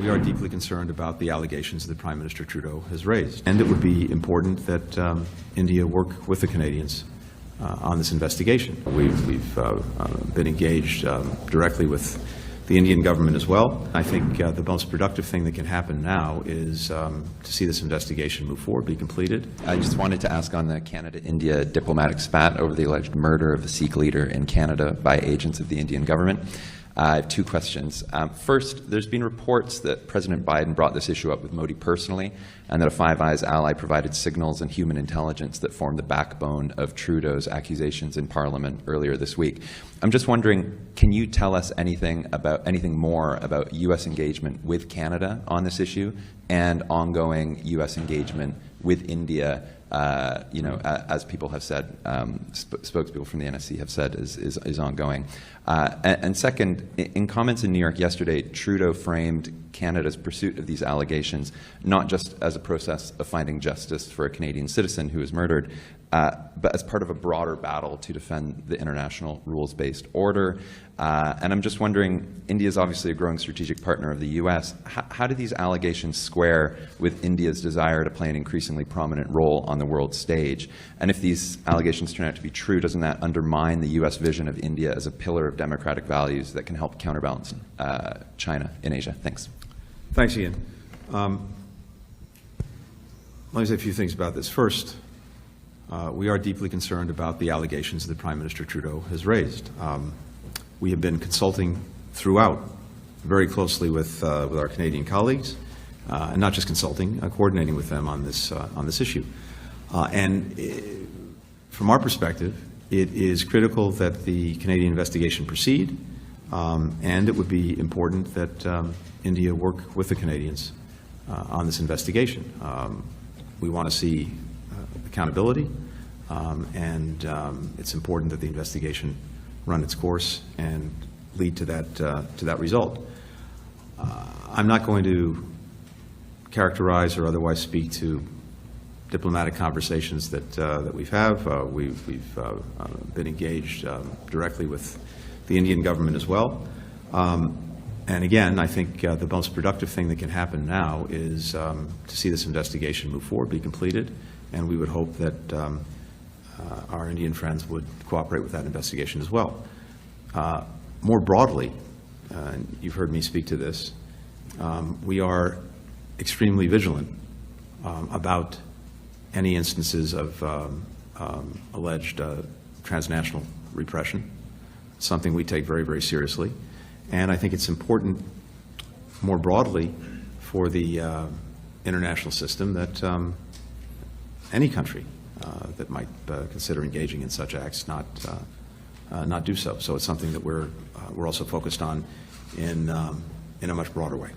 We are deeply concerned about the allegations that Prime Minister Trudeau has raised. And it would be important that India work with the Canadians on this investigation. We've been engaged directly with the Indian government as well. I think the most productive thing that can happen now is to see this investigation move forward, be completed. I just wanted to ask on the Canada-India diplomatic spat over the alleged murder of a Sikh leader in Canada by agents of the Indian government. I have two questions. First, there's been reports that President Biden brought this issue up with Modi personally, and that a Five Eyes ally provided signals and human intelligence that formed the backbone of Trudeau's accusations in Parliament earlier this week. I'm just wondering, can you tell us anything more about U.S. engagement with Canada on this issue and ongoing U.S. engagement with India? As people have said, spokespeople from the NSC have said, is ongoing. And second, in comments in New York yesterday, Trudeau framed Canada's pursuit of these allegations not just as a process of finding justice for a Canadian citizen who was murdered, but as part of a broader battle to defend the international rules-based order. And I'm just wondering, India is obviously a growing strategic partner of the U.S. How do these allegations square with India's desire to play an increasingly prominent role on the world stage? And if these allegations turn out to be true, doesn't that undermine the U.S. vision of India as a pillar of democratic values that can help counterbalance China in Asia? Thanks. Thanks, Ian. Let me say a few things about this. First, we are deeply concerned about the allegations that Prime Minister Trudeau has raised. We have been consulting throughout very closely with our Canadian colleagues, and not just consulting, coordinating with them on this issue. From our perspective, it is critical that the Canadian investigation proceed, and it would be important that India work with the Canadians on this investigation. We want to see accountability, and it's important that the investigation run its course and lead to that result. I'm not going to characterize or otherwise speak to diplomatic conversations that we've been engaged directly with the Indian government as well. And again, I think the most productive thing that can happen now is to see this investigation move forward, be completed, and we would hope that our Indian friends would cooperate with that investigation as well. More broadly, and you've heard me speak to this, we are extremely vigilant about any instances of alleged transnational repression, something we take very, very seriously. And I think it's important more broadly for the international system that any country that might consider engaging in such acts not do so. So it's something that we're also focused on in a much broader way.